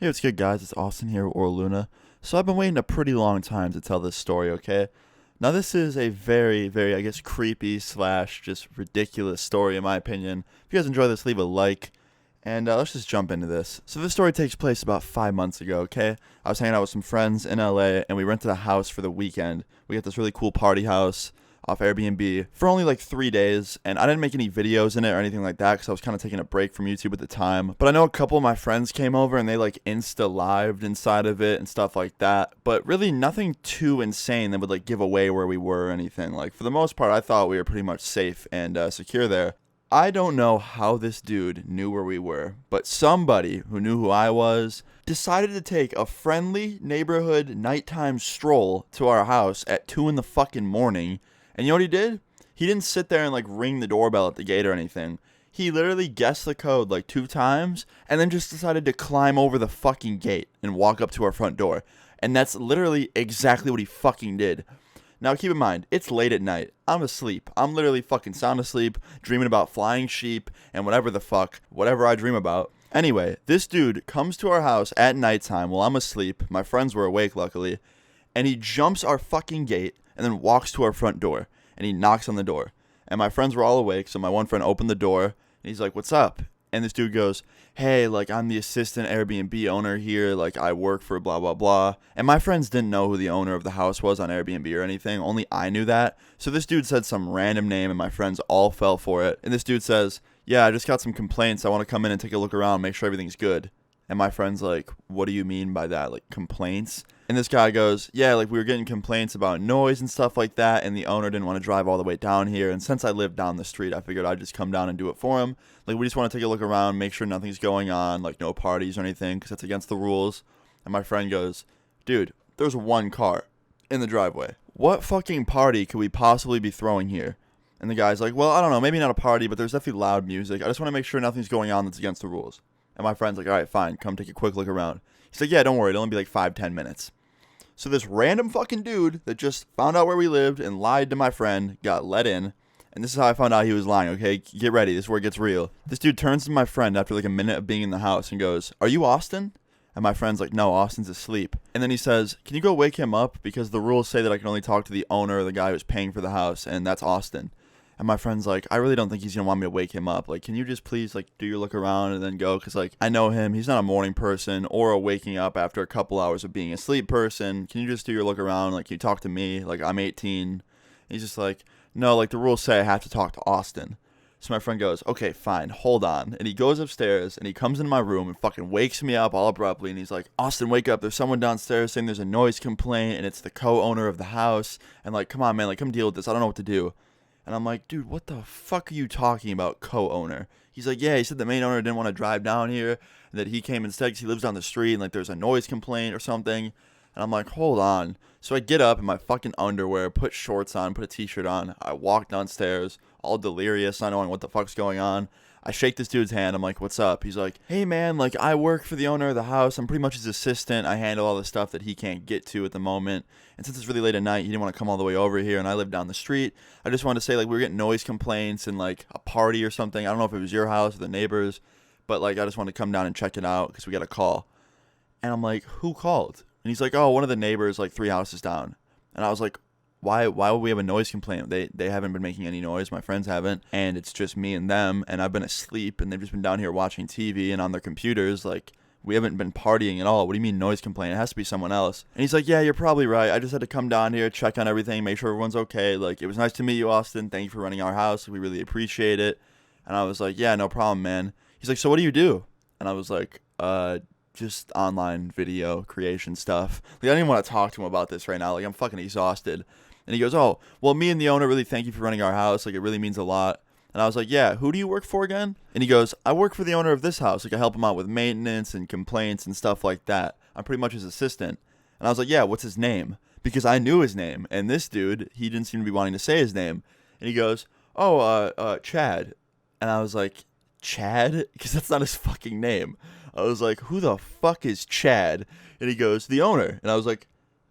Hey, what's good, guys? It's Austin here, or Luna. So I've been waiting a pretty long time to tell this story, okay? Now, this is a very, I guess, creepy slash just ridiculous story, in my opinion. If you guys enjoy this, leave a like, and let's just jump into this. So this story takes place about 5 months ago, okay? I was hanging out with some friends in LA, and we rented a house for the weekend. We got this really cool party house off Airbnb for only like 3 days, and I didn't make any videos in it or anything like that because I was kind of taking a break from YouTube at the time. But I know a couple of my friends came over and they like insta lived inside of it and stuff like that. But really nothing too insane that would like give away where we were or anything. Like for the most part, I thought we were pretty much safe and secure there. I don't know how this dude knew where we were, but somebody who knew who I was decided to take a friendly neighborhood nighttime stroll to our house at 2 in the fucking morning. And you know what he did? He didn't sit there and like ring the doorbell at the gate or anything. He literally guessed the code like 2 times and then just decided to climb over the fucking gate and walk up to our front door. And that's literally exactly what he fucking did. Now keep in mind, it's late at night. I'm asleep. I'm literally fucking sound asleep, dreaming about flying sheep and whatever I dream about. Anyway, this dude comes to our house at nighttime while I'm asleep. My friends were awake, luckily. And he jumps our fucking gate and then walks to our front door. And he knocks on the door. And my friends were all awake, so my one friend opened the door. And he's like, "What's up?" And this dude goes, "Hey, like, I'm the assistant Airbnb owner here. Like, I work for blah, blah, blah." And my friends didn't know who the owner of the house was on Airbnb or anything. Only I knew that. So this dude said some random name, and my friends all fell for it. And this dude says, "Yeah, I just got some complaints. I want to come in and take a look around, make sure everything's good." And my friend's like, "What do you mean by that? Like, complaints?" And this guy goes, "Yeah, like we were getting complaints about noise and stuff like that, and the owner didn't want to drive all the way down here. And since I live down the street, I figured I'd just come down and do it for him. Like, we just want to take a look around, make sure nothing's going on, like no parties or anything, because that's against the rules." And my friend goes, "Dude, there's one car in the driveway. What fucking party could we possibly be throwing here?" And the guy's like, "Well, I don't know, maybe not a party, but there's definitely loud music. I just want to make sure nothing's going on that's against the rules." And my friend's like, "All right, fine, come take a quick look around." He's like, "Yeah, don't worry, it'll only be like 5-10 minutes." So this random fucking dude that just found out where we lived and lied to my friend got let in. And this is how I found out he was lying, okay? Get ready. This is where it gets real. This dude turns to my friend after like a minute of being in the house and goes, "Are you Austin?" And my friend's like, "No, Austin's asleep." And then he says, "Can you go wake him up? Because the rules say that I can only talk to the owner or the guy who's paying for the house, and that's Austin." And my friend's like, "I really don't think he's going to want me to wake him up. Like, can you just please, like, do your look around and then go? Because, like, I know him. He's not a morning person or a waking up after a couple hours of being asleep person. Can you just do your look around? Like, can you talk to me? Like, I'm 18. And he's just like, "No, like, the rules say I have to talk to Austin." So my friend goes, "Okay, fine, hold on." And he goes upstairs and he comes into my room and fucking wakes me up all abruptly. And he's like, "Austin, wake up. There's someone downstairs saying there's a noise complaint and it's the co-owner of the house. And, like, come on, man, like, come deal with this. I don't know what to do." And I'm like, "Dude, what the fuck are you talking about, co-owner?" He's like, "Yeah, he said the main owner didn't want to drive down here, and that he came instead because he lives down the street, and like there's a noise complaint or something." And I'm like, "Hold on." So I get up in my fucking underwear, put shorts on, put a t-shirt on. I walk downstairs, all delirious, not knowing what the fuck's going on. I shake this dude's hand. I'm like, "What's up?" He's like, "Hey, man, like I work for the owner of the house. I'm pretty much his assistant. I handle all the stuff that he can't get to at the moment. And since it's really late at night, he didn't want to come all the way over here, and I live down the street. I just wanted to say, like, we were getting noise complaints and like a party or something. I don't know if it was your house or the neighbors, but like I just wanted to come down and check it out because we got a call." And I'm like, "Who called?" And he's like, "Oh, one of the neighbors, like 3 houses down." And I was like, why would we have a noise complaint? They haven't been making any noise. My friends haven't. And it's just me and them. And I've been asleep. And they've just been down here watching TV and on their computers. Like, we haven't been partying at all. What do you mean noise complaint? It has to be someone else. And he's like, "Yeah, you're probably right. I just had to come down here, check on everything, make sure everyone's okay. Like, it was nice to meet you, Austin. Thank you for running our house. We really appreciate it." And I was like, "Yeah, no problem, man." He's like, "So what do you do?" And I was like, just online video creation stuff. Like, I don't even want to talk to him about this right now. Like, I'm fucking exhausted. And he goes, "Oh, well, me and the owner really thank you for running our house. Like, it really means a lot." And I was like, "Yeah, who do you work for again?" And he goes, "I work for the owner of this house. Like, I help him out with maintenance and complaints and stuff like that. I'm pretty much his assistant." And I was like, "Yeah, what's his name?" Because I knew his name. And this dude, he didn't seem to be wanting to say his name. And he goes, "Oh, Chad." And I was like, "Chad?" Because that's not his fucking name. I was like, "Who the fuck is Chad?" And he goes, "The owner." And I was like,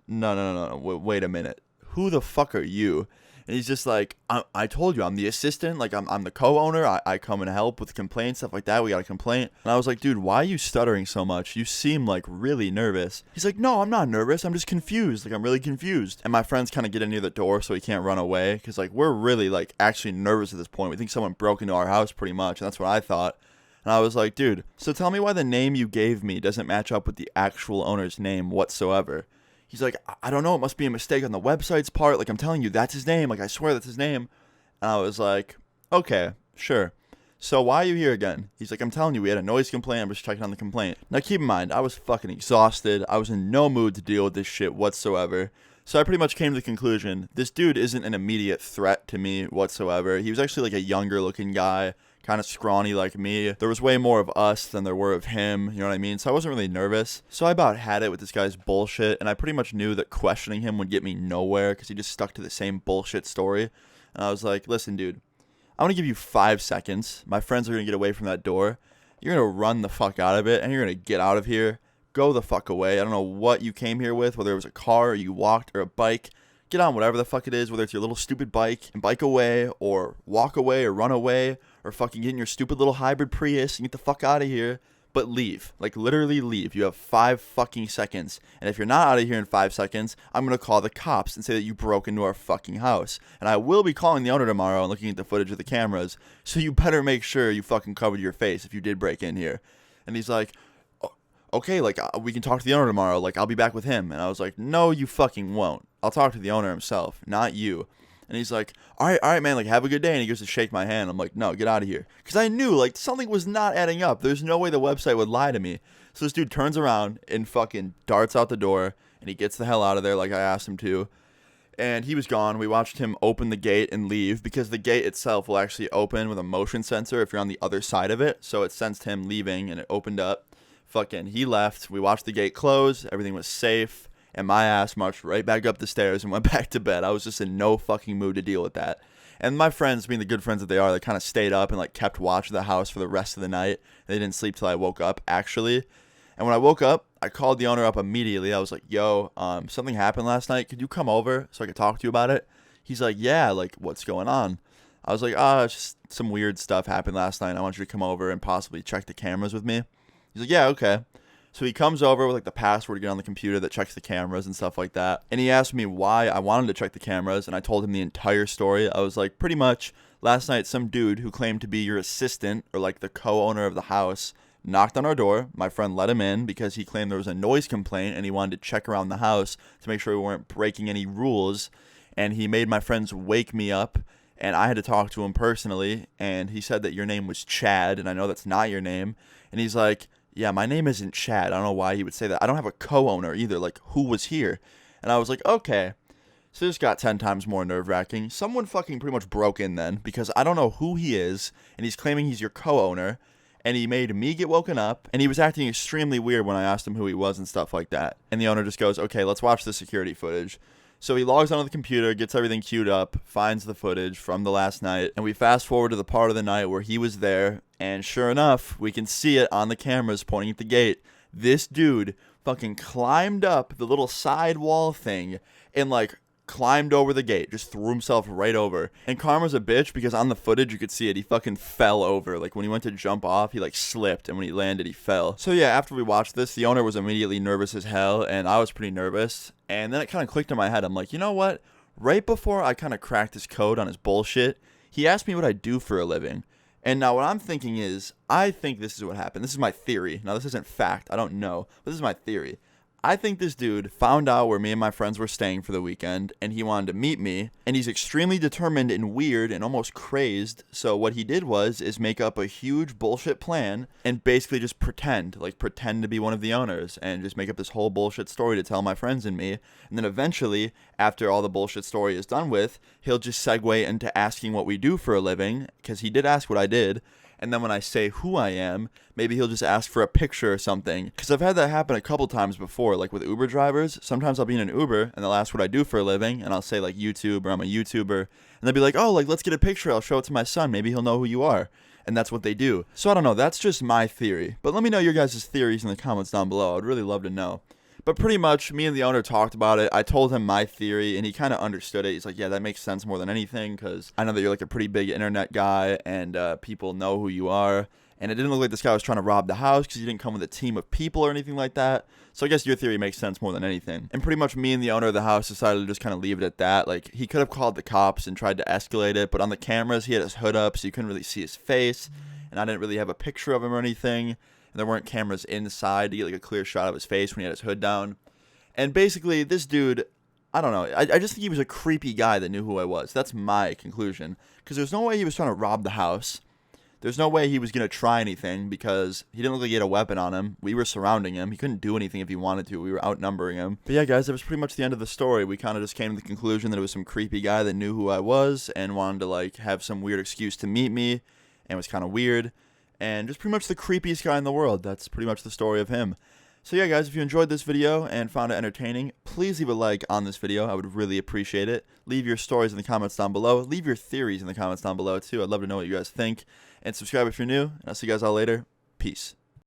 No, wait a minute. Who the fuck are you?" And he's just like, I told you, I'm the assistant. Like, I'm the co-owner. I come and help with complaints, stuff like that. We got a complaint. And I was like, dude, why are you stuttering so much? You seem like really nervous. He's like, no, I'm not nervous. I'm just confused. Like, I'm really confused. And my friends kind of get in near the door so he can't run away. Because, like, we're really, like, actually nervous at this point. We think someone broke into our house pretty much. And that's what I thought. And I was like, dude, so tell me why the name you gave me doesn't match up with the actual owner's name whatsoever. He's like, I don't know, it must be a mistake on the website's part. Like, I'm telling you, that's his name. Like, I swear that's his name. And I was like, okay, sure. So why are you here again? He's like, I'm telling you, we had a noise complaint. I'm just checking on the complaint. Now, keep in mind, I was fucking exhausted. I was in no mood to deal with this shit whatsoever. So I pretty much came to the conclusion, this dude isn't an immediate threat to me whatsoever. He was actually like a younger looking guy, kind of scrawny like me. There was way more of us than there were of him, you know what I mean? So I wasn't really nervous. So I about had it with this guy's bullshit, and I pretty much knew that questioning him would get me nowhere because he just stuck to the same bullshit story. And I was like, listen, dude, I'm going to give you 5 seconds. My friends are going to get away from that door. You're going to run the fuck out of it, and you're going to get out of here. Go the fuck away. I don't know what you came here with, whether it was a car or you walked or a bike. Get on whatever the fuck it is, whether it's your little stupid bike and bike away or walk away or run away or fucking get in your stupid little hybrid Prius and get the fuck out of here. But leave. Like, literally leave. You have 5 fucking seconds. And if you're not out of here in 5 seconds, I'm going to call the cops and say that you broke into our fucking house. And I will be calling the owner tomorrow and looking at the footage of the cameras. So you better make sure you fucking covered your face if you did break in here. And he's like, okay, like, we can talk to the owner tomorrow. Like, I'll be back with him. And I was like, no, you fucking won't. I'll talk to the owner himself, not you. And he's like, all right, man, like, have a good day. And he goes to shake my hand. I'm like, no, get out of here. Because I knew, like, something was not adding up. There's no way the website would lie to me. So this dude turns around and fucking darts out the door. And he gets the hell out of there like I asked him to. And he was gone. We watched him open the gate and leave. Because the gate itself will actually open with a motion sensor if you're on the other side of it. So it sensed him leaving and it opened up. Fucking, he left. We watched the gate close. Everything was safe. And my ass marched right back up the stairs and went back to bed. I was just in no fucking mood to deal with that. And my friends, being the good friends that they are, they kind of stayed up and like kept watch of the house for the rest of the night. They didn't sleep till I woke up, actually. And when I woke up, I called the owner up immediately. I was like, yo, something happened last night. Could you come over so I could talk to you about it? He's like, yeah, like, what's going on? I was like, it's just some weird stuff happened last night. I want you to come over and possibly check the cameras with me. He's like, yeah, okay. So he comes over with like the password to get on the computer that checks the cameras and stuff like that. And he asked me why I wanted to check the cameras. And I told him the entire story. I was like, pretty much last night, some dude who claimed to be your assistant or like the co-owner of the house knocked on our door. My friend let him in because he claimed there was a noise complaint and he wanted to check around the house to make sure we weren't breaking any rules. And he made my friends wake me up. And I had to talk to him personally. And he said that your name was Chad. And I know that's not your name. And he's like, yeah, my name isn't Chad. I don't know why he would say that. I don't have a co-owner either. Like, who was here? And I was like, okay. So this got 10 times more nerve-wracking. Someone fucking pretty much broke in then because I don't know who he is. And he's claiming he's your co-owner. And he made me get woken up. And he was acting extremely weird when I asked him who he was and stuff like that. And the owner just goes, okay, let's watch the security footage. So he logs onto the computer, gets everything queued up, finds the footage from the last night, and we fast forward to the part of the night where he was there, and sure enough, we can see it on the cameras pointing at the gate. This dude fucking climbed up the little side wall thing and like climbed over the gate, just threw himself right over. And Karma's a bitch because on the footage you could see it, he fucking fell over. Like when he went to jump off, he like slipped, and when he landed, he fell. So yeah, after we watched this, the owner was immediately nervous as hell, and I was pretty nervous. And then it kind of clicked in my head. I'm like, you know what? Right before I kind of cracked his code on his bullshit, he asked me what I do for a living. And now what I'm thinking is, I think this is what happened. This is my theory. Now this isn't fact. I don't know. But this is my theory. I think this dude found out where me and my friends were staying for the weekend, and he wanted to meet me, and he's extremely determined and weird and almost crazed. So what he did is make up a huge bullshit plan and basically just pretend to be one of the owners and just make up this whole bullshit story to tell my friends and me. And then eventually, after all the bullshit story is done with, he'll just segue into asking what we do for a living, because he did ask what I did. And then when I say who I am, maybe he'll just ask for a picture or something. Because I've had that happen a couple times before, like with Uber drivers. Sometimes I'll be in an Uber, and they'll ask what I do for a living, and I'll say, like, YouTube, or I'm a YouTuber. And they'll be like, oh, like, let's get a picture. I'll show it to my son. Maybe he'll know who you are. And that's what they do. So I don't know. That's just my theory. But let me know your guys' theories in the comments down below. I'd really love to know. But pretty much, me and the owner talked about it. I told him my theory, and he kind of understood it. He's like, yeah, that makes sense more than anything, because I know that you're like a pretty big internet guy, and people know who you are. And it didn't look like this guy was trying to rob the house, because he didn't come with a team of people or anything like that. So I guess your theory makes sense more than anything. And pretty much me and the owner of the house decided to just kind of leave it at that. Like, he could have called the cops and tried to escalate it, but on the cameras, he had his hood up, so you couldn't really see his face. And I didn't really have a picture of him or anything. And there weren't cameras inside to get like a clear shot of his face when he had his hood down. And basically, this dude, I don't know. I just think he was a creepy guy that knew who I was. That's my conclusion. Because there's no way he was trying to rob the house. There's no way he was going to try anything because he didn't look like he had a weapon on him. We were surrounding him. He couldn't do anything if he wanted to. We were outnumbering him. But yeah, guys, that was pretty much the end of the story. We kind of just came to the conclusion that it was some creepy guy that knew who I was and wanted to like have some weird excuse to meet me and was kind of weird. And just pretty much the creepiest guy in the world. That's pretty much the story of him. So yeah, guys, if you enjoyed this video and found it entertaining, please leave a like on this video. I would really appreciate it. Leave your stories in the comments down below. Leave your theories in the comments down below, too. I'd love to know what you guys think. And subscribe if you're new. And I'll see you guys all later. Peace.